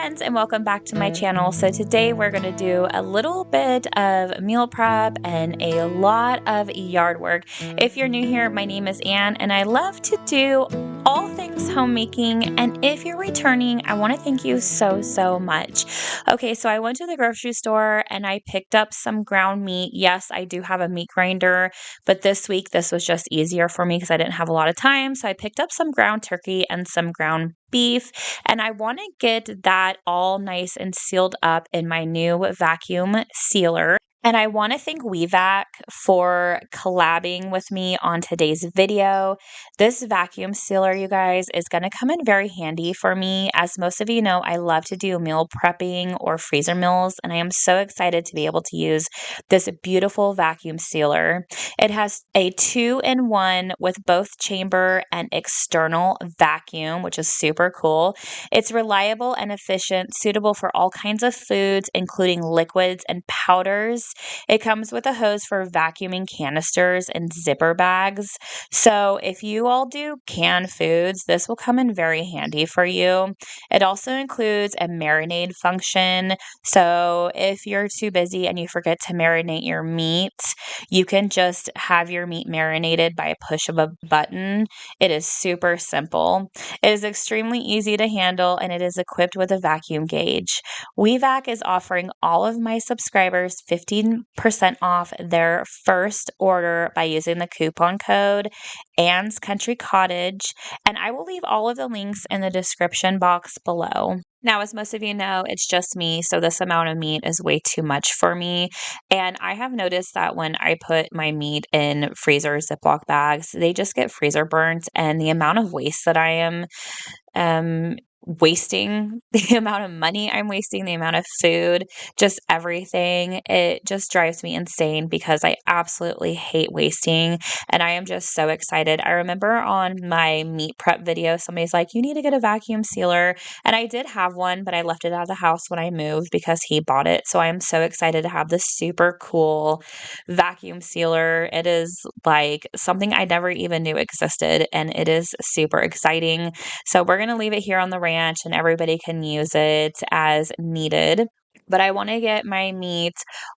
friends, and welcome back to my channel. So today we're going to do a little bit of meal prep and a lot of yard work. If you're new here, my name is Anne and I love to do all things homemaking, and if you're returning, I want to thank you so much. Okay, so I went to the grocery store and I picked up some ground meat. Yes, I do have a meat grinder, but this week this was just easier for me because I didn't have a lot of time. So I picked up some ground turkey and some ground beef, and I want to get that all nice and sealed up in my new vacuum sealer. And I want to thank Wevac for collabing with me on today's video. This vacuum sealer, you guys, is going to come in very handy for me. As most of you know, I love to do meal prepping or freezer meals, and I am so excited to be able to use this beautiful vacuum sealer. It has a 2-in-1 with both chamber and external vacuum, which is super cool. It's reliable and efficient, suitable for all kinds of foods, including liquids and powders. It comes with a hose for vacuuming canisters and zipper bags. So if you all do canned foods, this will come in very handy for you. It also includes a marinade function. So if you're too busy and you forget to marinate your meat, you can just have your meat marinated by a push of a button. It is super simple. It is extremely easy to handle, and it is equipped with a vacuum gauge. Wevac is offering all of my subscribers 15% off their first order by using the coupon code Anne's Country Cottage, and I will leave all of the links in the description box below. Now, as most of you know, it's just me, so this amount of meat is way too much for me. And I have noticed that when I put my meat in freezer Ziploc bags, they just get freezer burnt, and the amount of waste that I am wasting, the amount of money I'm wasting, the amount of food, just everything. It just drives me insane because I absolutely hate wasting, and I am just so excited. I remember on my meat prep video, somebody's like, you need to get a vacuum sealer, and I did have one, but I left it out of the house when I moved because he bought it. So I am so excited to have this super cool vacuum sealer. It is like something I never even knew existed, and it is super exciting. So we're going to leave it here on the ranch and everybody can use it as needed. But I want to get my meat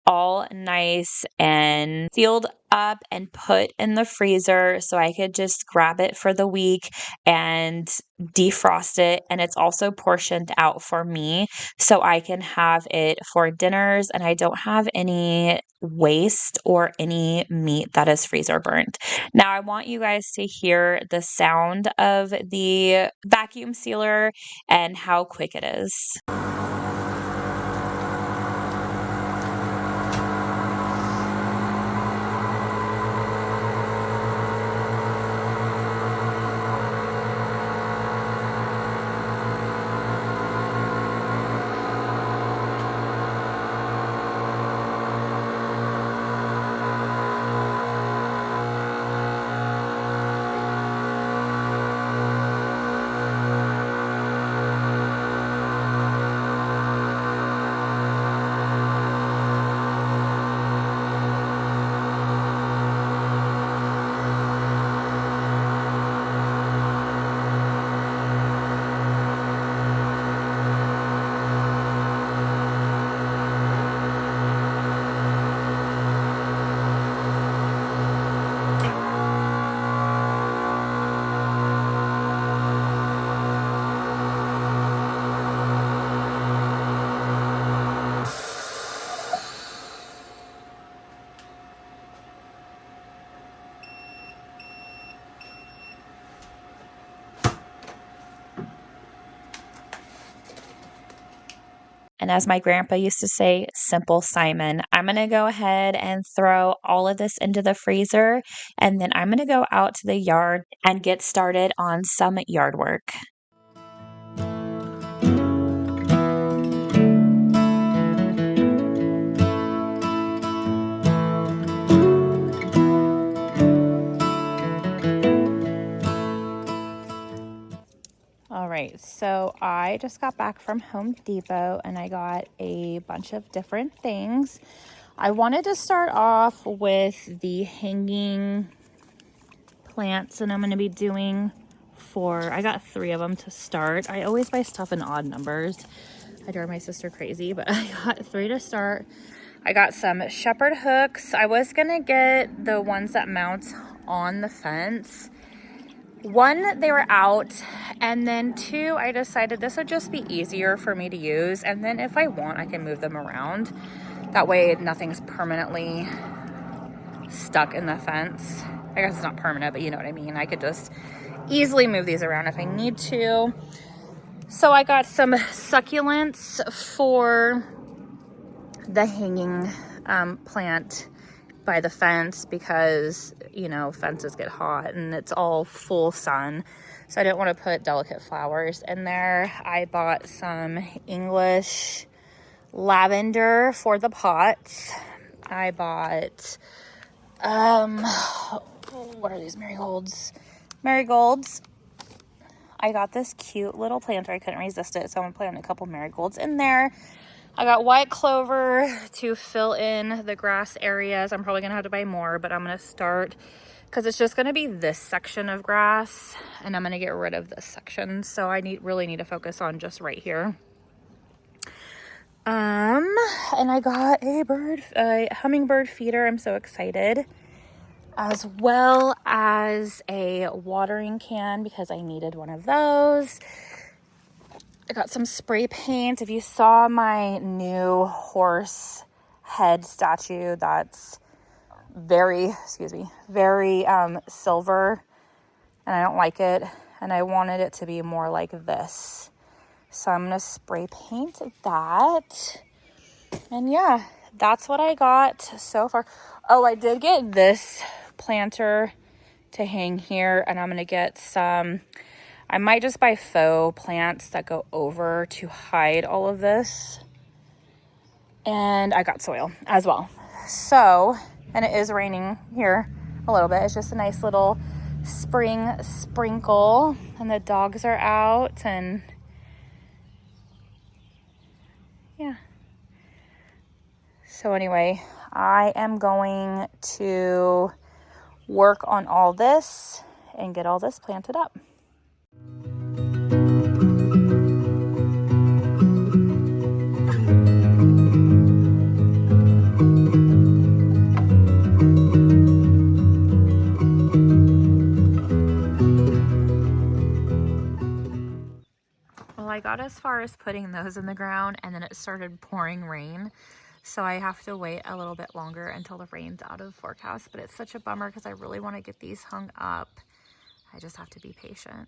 all nice and sealed up and put in the freezer so I could just grab it for the week and defrost it. And it's also portioned out for me so I can have it for dinners and I don't have any waste or any meat that is freezer burnt. Now I want you guys to hear the sound of the vacuum sealer and how quick it is. And as my grandpa used to say, simple Simon. I'm going to go ahead and throw all of this into the freezer, and then I'm going to go out to the yard and get started on some yard work. All right, so I just got back from Home Depot and I got a bunch of different things. I wanted to start off with the hanging plants that I'm going to be doing for, I got 3 of them to start. I always buy stuff in odd numbers. I drive my sister crazy, but I got 3 to start. I got some shepherd hooks. I was gonna get the ones that mount on the fence. 1, they were out, and then 2, I decided this would just be easier for me to use, and then if I want, I can move them around. That way nothing's permanently stuck in the fence. I guess it's not permanent, but you know what I mean. I could just easily move these around if I need to. So I got some succulents for the hanging plant by the fence because, you know, fences get hot and it's all full sun. So I didn't want to put delicate flowers in there. I bought some English lavender for the pots. I bought, what are these marigolds? Marigolds. I got this cute little planter. I couldn't resist it, so I'm gonna plant a couple marigolds in there. I got white clover to fill in the grass areas. I'm probably gonna have to buy more, but I'm gonna start because it's just gonna be this section of grass and I'm gonna get rid of this section. So I really need to focus on just right here. And I got a hummingbird feeder. I'm so excited. As well as a watering can because I needed one of those. I got some spray paint. If you saw my new horse head statue, that's very silver, and I don't like it, and I wanted it to be more like this. So I'm gonna spray paint that. And yeah, that's what I got so far. Oh, I did get this planter to hang here, and I'm gonna get some, I might just buy faux plants that go over to hide all of this. And I got soil as well. So, and it is raining here a little bit. It's just a nice little spring sprinkle, and the dogs are out, and yeah. So anyway, I am going to work on all this and get all this planted up. Well, I got as far as putting those in the ground, and then it started pouring rain. So I have to wait a little bit longer until the rain's out of the forecast, but it's such a bummer because I really want to get these hung up. I just have to be patient.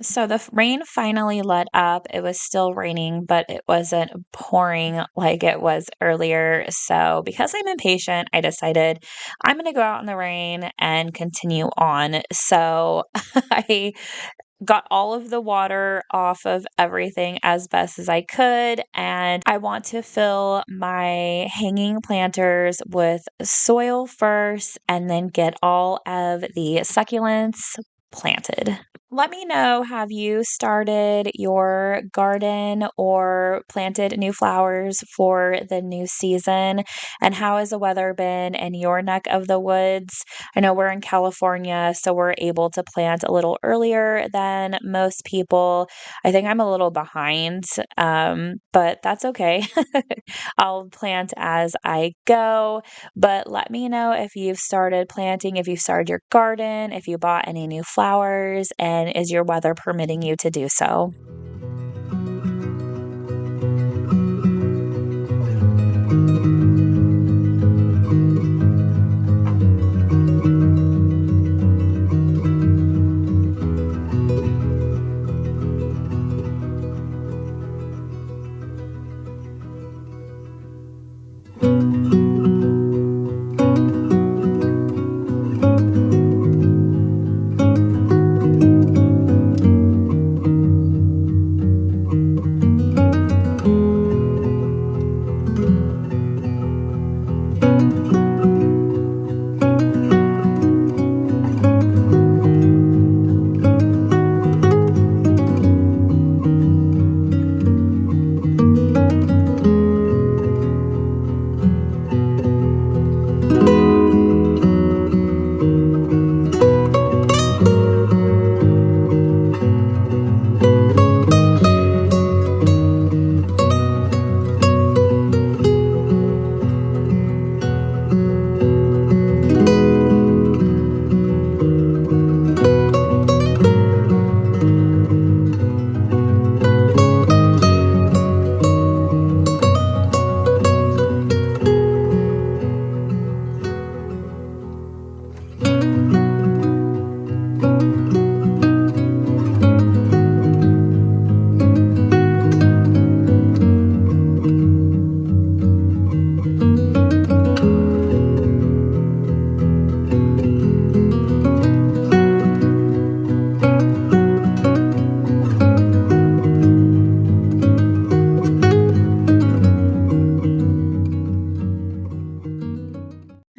So the rain finally let up. It was still raining, but it wasn't pouring like it was earlier. So because I'm impatient, I decided I'm going to go out in the rain and continue on. So I got all of the water off of everything as best as I could, and I want to fill my hanging planters with soil first and then get all of the succulents planted. Let me know, have you started your garden or planted new flowers for the new season? And how has the weather been in your neck of the woods? I know we're in California, so we're able to plant a little earlier than most people. I think I'm a little behind, but that's okay. I'll plant as I go, but let me know if you've started planting, if you've started your garden, if you bought any new flowers, and is your weather permitting you to do so?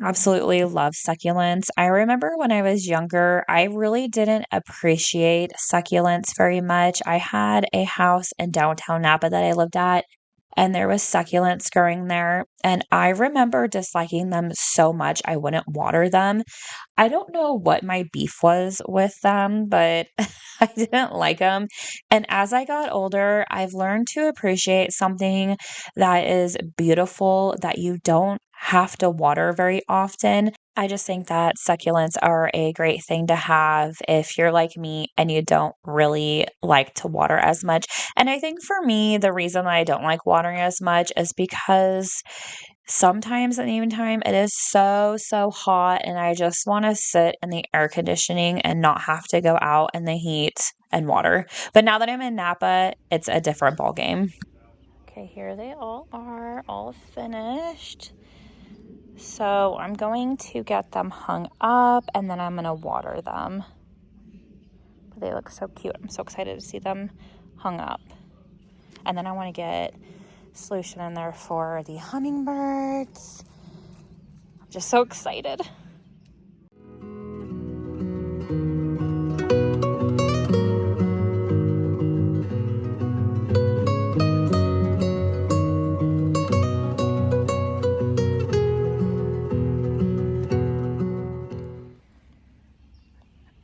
absolutely love succulents. I remember when I was younger, I really didn't appreciate succulents very much. I had a house in downtown Napa that I lived at, and there was succulents growing there, and I remember disliking them so much I wouldn't water them. I don't know what my beef was with them, but I didn't like them. And as I got older, I've learned to appreciate something that is beautiful that you don't have to water very often. I just think that succulents are a great thing to have if you're like me and you don't really like to water as much. And I think for me, the reason that I don't like watering as much is because sometimes at the evening time it is so hot and I just want to sit in the air conditioning and not have to go out in the heat and water. But now that I'm in Napa, it's a different ball game. Okay, here they all are, all finished. So I'm going to get them hung up and then I'm going to water them. But they look so cute. I'm so excited to see them hung up. And then I want to get solution in there for the hummingbirds. I'm just so excited.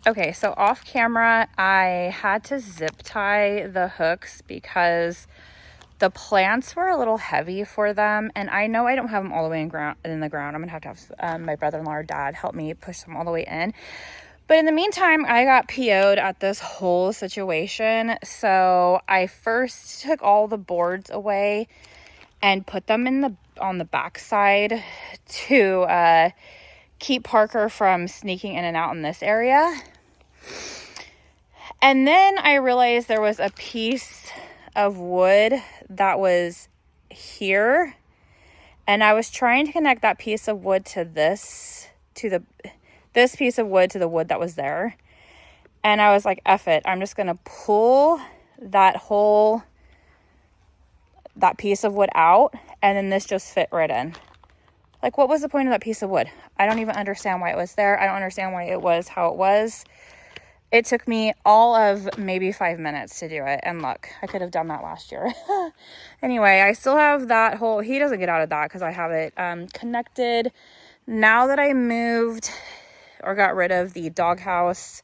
Okay, so off camera, I had to zip tie the hooks because the plants were a little heavy for them. And I know I don't have them all the way in the ground. I'm gonna have to have my brother-in-law or dad help me push them all the way in. But in the meantime, I got PO'd at this whole situation. So I first took all the boards away and put them on the back side to keep Parker from sneaking in and out in this area. And then I realized there was a piece of wood that was here, and I was trying to connect that piece of wood to this piece of wood to the wood that was there. And I was like, F it, I'm just gonna pull that piece of wood out, and then this just fit right in. Like, what was the point of that piece of wood? I don't even understand why it was there. I don't understand why it was how it was. It took me all of maybe 5 minutes to do it. And look, I could have done that last year. Anyway, I still have that whole, he doesn't get out of that because I have it connected. Now that I moved or got rid of the doghouse,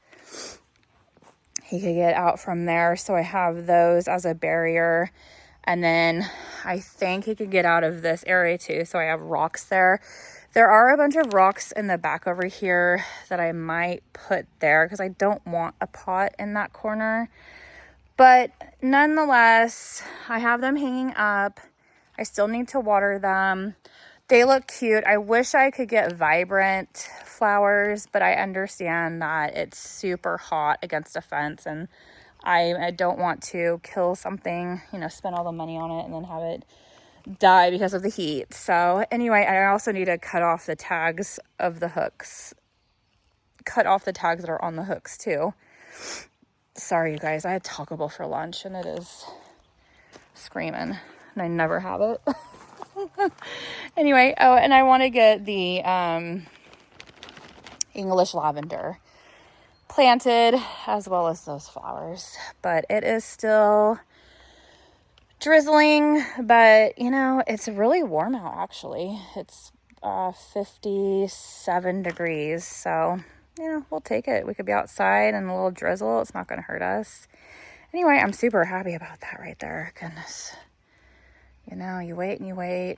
he could get out from there. So I have those as a barrier. And then I think he could get out of this area too. So I have rocks there. There are a bunch of rocks in the back over here that I might put there because I don't want a pot in that corner. But nonetheless, I have them hanging up. I still need to water them. They look cute. I wish I could get vibrant flowers, but I understand that it's super hot against a fence and I don't want to kill something, spend all the money on it and then have it die because of the heat. So anyway, I also need to cut off the tags of the hooks. Cut off the tags that are on the hooks too. Sorry, you guys. I had Taco Bell for lunch and it is screaming. And I never have it. Anyway, and I want to get the English lavender planted as well as those flowers. But it is still drizzling, but it's really warm out actually. It's 57 degrees, so we'll take it. We could be outside and a little drizzle. It's not going to hurt us. Anyway, I'm super happy about that right there. Goodness. You wait and you wait.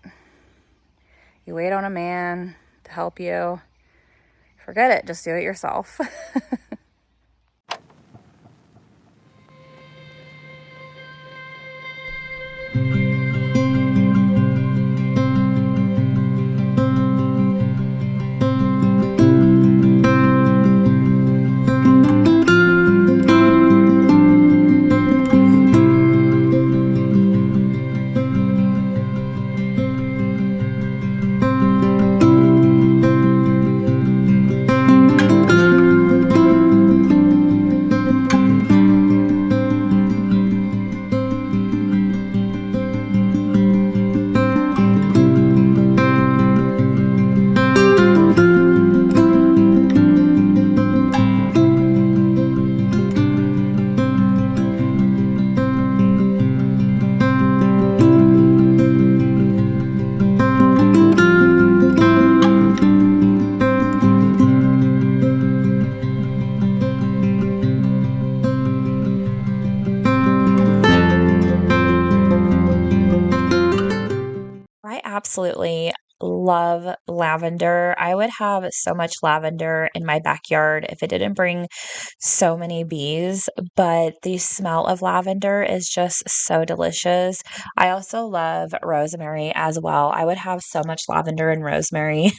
You wait on a man to help you. Forget it. Just do it yourself. absolutely love lavender. I would have so much lavender in my backyard if it didn't bring so many bees, but the smell of lavender is just so delicious. I also love rosemary as well. I would have so much lavender and rosemary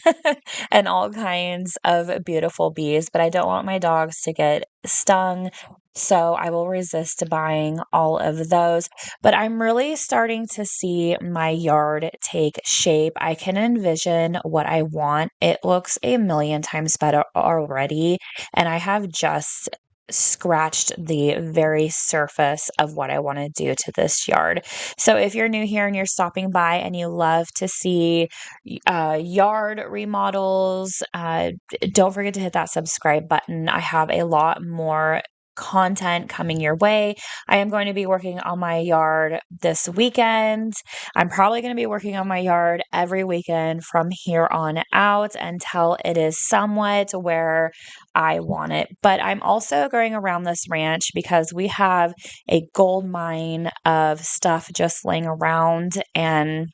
and all kinds of beautiful bees, but I don't want my dogs to get stung. So I will resist buying all of those. But I'm really starting to see my yard take shape. I can envision what I want. It looks a million times better already. And I have just scratched the very surface of what I want to do to this yard. So if you're new here and you're stopping by and you love to see yard remodels, don't forget to hit that subscribe button. I have a lot more content coming your way. I am going to be working on my yard this weekend. I'm probably going to be working on my yard every weekend from here on out until it is somewhat where I want it. But I'm also going around this ranch because we have a gold mine of stuff just laying around, and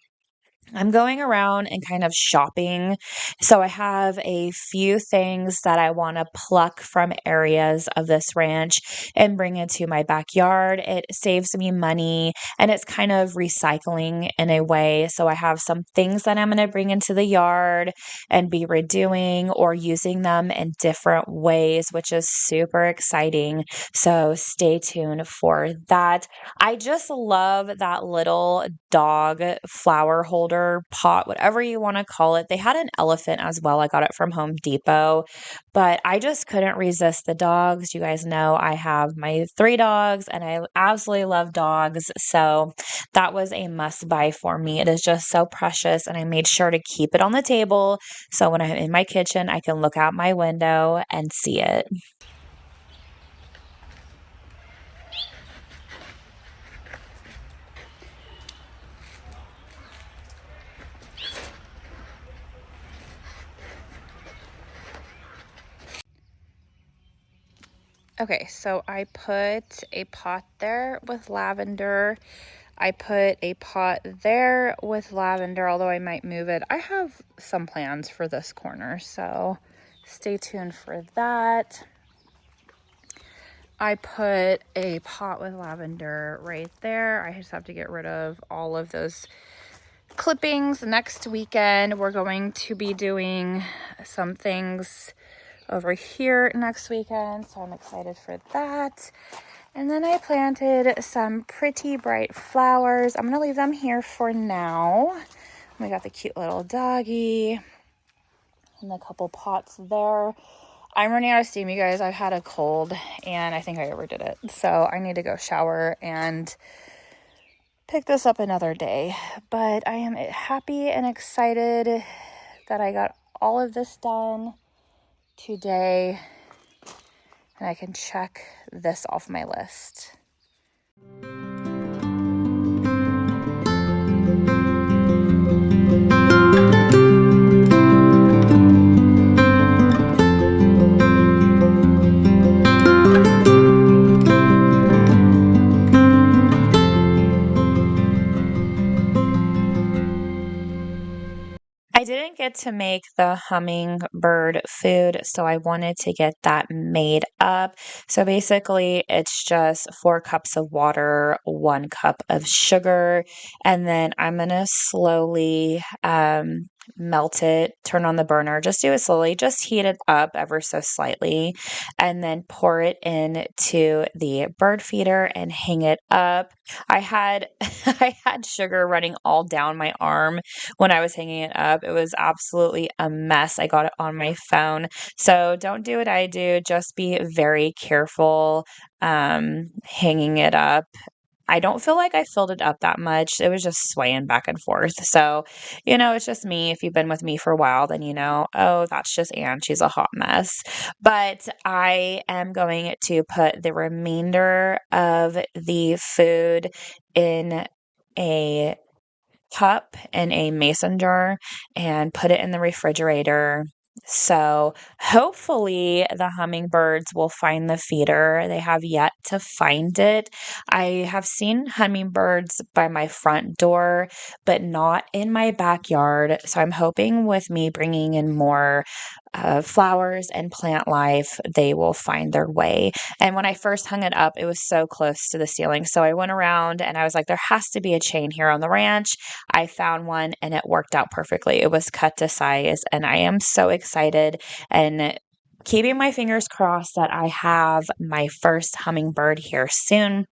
I'm going around and kind of shopping. So I have a few things that I want to pluck from areas of this ranch and bring into my backyard. It saves me money and it's kind of recycling in a way. So I have some things that I'm going to bring into the yard and be redoing or using them in different ways, which is super exciting. So stay tuned for that. I just love that little dog flower holder pot, whatever you want to call it. They had an elephant as well. I got it from Home Depot, but I just couldn't resist the dogs. You guys know I have my 3 dogs and I absolutely love dogs. So that was a must buy for me. It is just so precious. And I made sure to keep it on the table. So when I'm in my kitchen, I can look out my window and see it. Okay, so I put a pot there with lavender. I put a pot there with lavender, although I might move it. I have some plans for this corner, so stay tuned for that. I put a pot with lavender right there. I just have to get rid of all of those clippings. Next weekend, we're going to be doing some things over here next weekend, so I'm excited for that. And then I planted some pretty bright flowers. I'm gonna leave them here for now. We got the cute little doggy and a couple pots there. I'm running out of steam, you guys. I've had a cold and I think I overdid it, so I need to go shower and pick this up another day. But I am happy and excited that I got all of this done today, and I can check this off my list. I didn't get to make the hummingbird food, so I wanted to get that made up. So basically, it's just 4 cups of water, 1 cup of sugar, and then I'm gonna slowly melt it, turn on the burner, just do it slowly, just heat it up ever so slightly, and then pour it into the bird feeder and hang it up. I had I had sugar running all down my arm when I was hanging it up. It was absolutely a mess. I got it on my phone. So don't do what I do. Just be very careful hanging it up. I don't feel like I filled it up that much. It was just swaying back and forth. So, it's just me. If you've been with me for a while, then oh, that's just Anne. She's a hot mess. But I am going to put the remainder of the food in a cup in a mason jar and put it in the refrigerator So hopefully the hummingbirds will find the feeder. They have yet to find it. I have seen hummingbirds by my front door, but not in my backyard. So I'm hoping with me bringing in more flowers and plant life, they will find their way. And when I first hung it up, it was so close to the ceiling. So I went around and I was like, there has to be a chain here on the ranch. I found one and it worked out perfectly. It was cut to size, and I am so excited and keeping my fingers crossed that I have my first hummingbird here soon.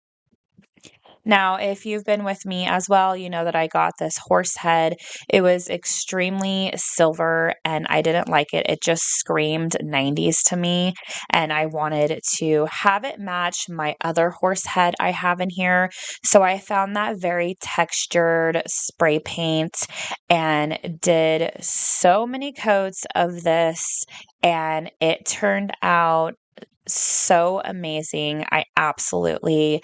Now, if you've been with me as well, you know that I got this horse head. It was extremely silver and I didn't like it. It just screamed 90s to me. And I wanted to have it match my other horse head I have in here. So I found that very textured spray paint and did so many coats of this. And it turned out so amazing. I absolutely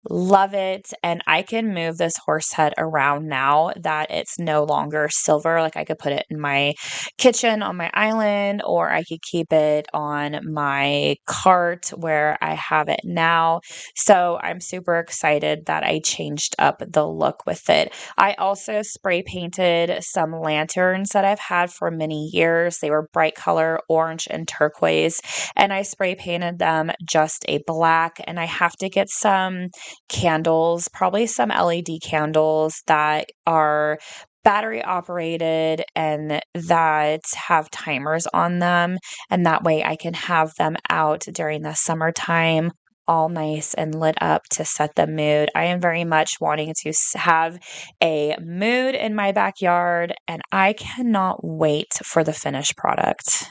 love it. And I can move this horse head around now that it's no longer silver. Like I could put it in my kitchen on my island, or I could keep it on my cart where I have it now. So I'm super excited that I changed up the look with it. I also spray painted some lanterns that I've had for many years. They were bright color, orange and turquoise, and I spray painted them just a black. And I have to get some candles, probably some LED candles that are battery operated and that have timers on them. And that way I can have them out during the summertime, all nice and lit up to set the mood. I am very much wanting to have a mood in my backyard, and I cannot wait for the finished product.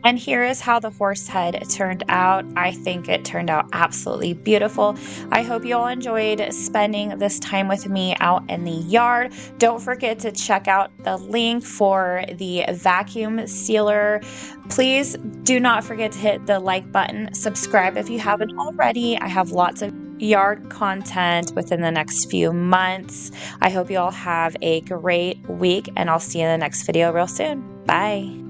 And here is how the horse head turned out. I think it turned out absolutely beautiful. I hope you all enjoyed spending this time with me out in the yard. Don't forget to check out the link for the vacuum sealer. Please do not forget to hit the like button, subscribe if you haven't already. I have lots of yard content within the next few months. I hope you all have a great week, and I'll see you in the next video real soon. Bye.